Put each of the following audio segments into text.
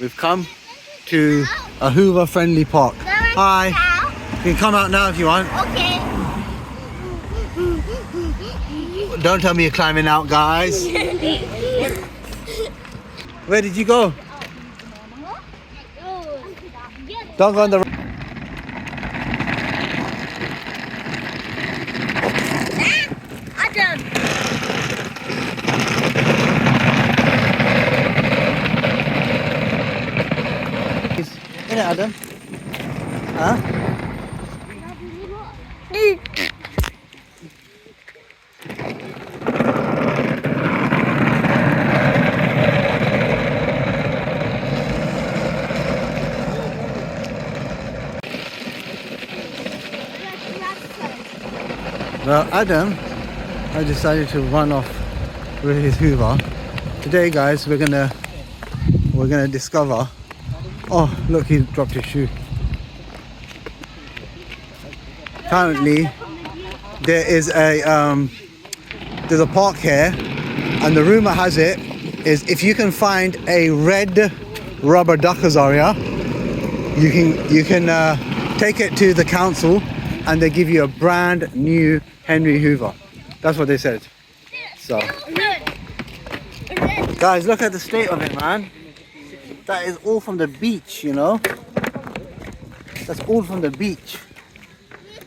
We've come to a Hoover friendly park. Hi. You can come out now if you want. Okay. Don't tell me you're climbing out, guys. Where did you go? Don't go on the... Adam. In it, Adam? Huh? Well, Adam I decided to run off with his Hoover. Today, guys, we're gonna discover. Oh, look, he dropped his shoe. Apparently, there's a park here, and the rumor has it is if you can find a red rubber duck azaria, you can take it to the council, and they give you a brand new Henry Hoover. That's what they said. So, guys, look at the state of it, man. That is all from the beach, you know. That's all from the beach.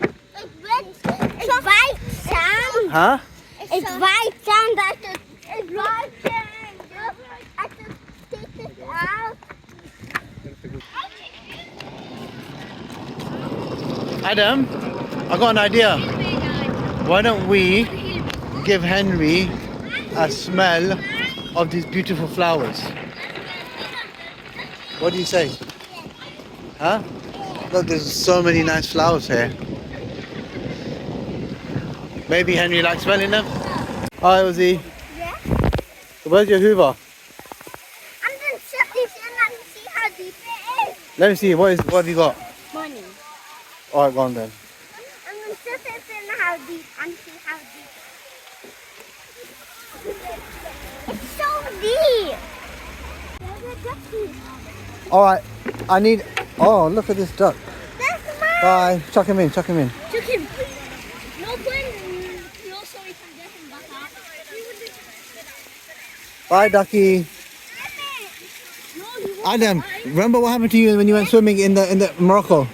It's white sand. Huh? It's white sand. It's white sand. I just take it out. Adam, I got an idea. Why don't we give Henry a smell of these beautiful flowers? What do you say? Huh? Look, there's so many nice flowers here. Maybe Henry likes smelling them? Hi, Ozzy. Yeah? Where's your Hoover? I'm going to set this in and see how deep it is. Let me see. What have you got? Money. Alright, go on then. I'm going to set this in how deep and see how deep. It's so deep. Alright, I need... Oh, look at this duck. That's mine. Bye. Chuck him in, chuck him in. Took him. No point. No, so we can get him back out. Bye, ducky. No, he won't. Adam, remember what happened to you when you went swimming in the Morocco?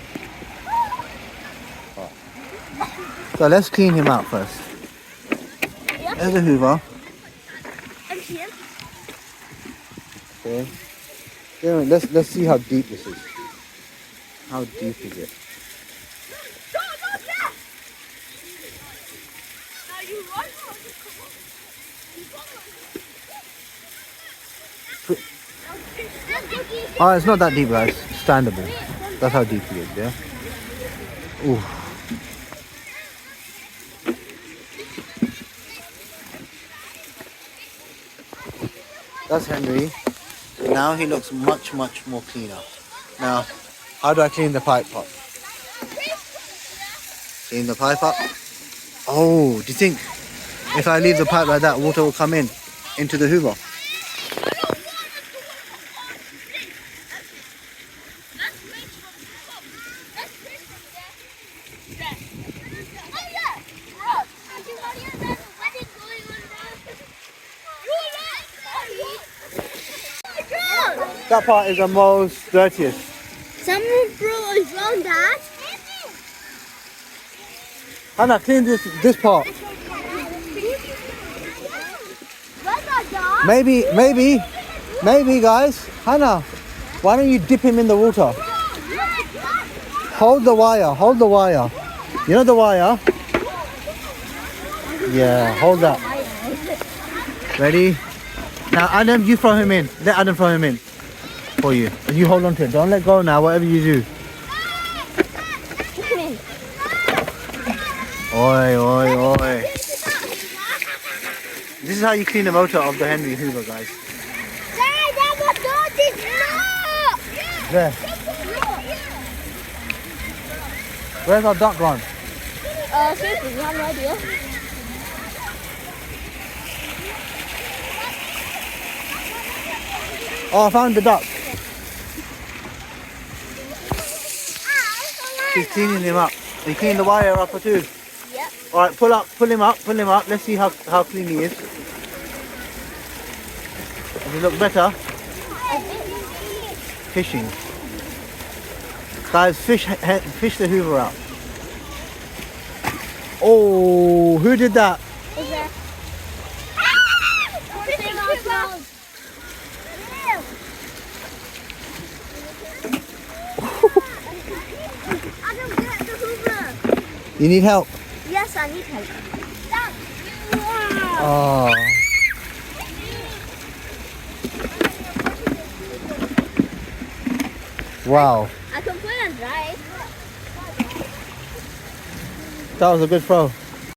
So let's clean him out first. Yeah. There's the Hoover. And here. Okay. Yeah, let's see how deep this is. How deep is it? Oh, it's not that deep, guys. It's standable. That's how deep it is, yeah? Ooh. That's Henry. Now he looks much more cleaner. Now, how do I clean the pipe up? Clean the pipe up. Oh, do you think if I leave the pipe like that, water will come into the Hoover? That part is the most dirtiest. Someone threw his own dad. Hannah, clean this part. Maybe, guys. Hannah, why don't you dip him in the water? Hold the wire. You know the wire? Yeah, hold that. Ready? Now, Adam, you throw him in. Let Adam throw him in. For you. And you hold on to it. Don't let go now, whatever you do. Oi. This is how you clean the motor of the Henry Hoover, guys. There. Where's our duck gone? Seriously, you have no idea. Oh, I found the duck. She's cleaning him up. Are you cleaning the wire up too? Yep. All right, pull him up. Let's see how clean he is. Does he look better? Fishing. Guys, fish the Hoover out. Oh, who did that? I don't get the Hoover. You need help? Yes, I need help. Oh. Wow. I can put it on dry. That was a good throw.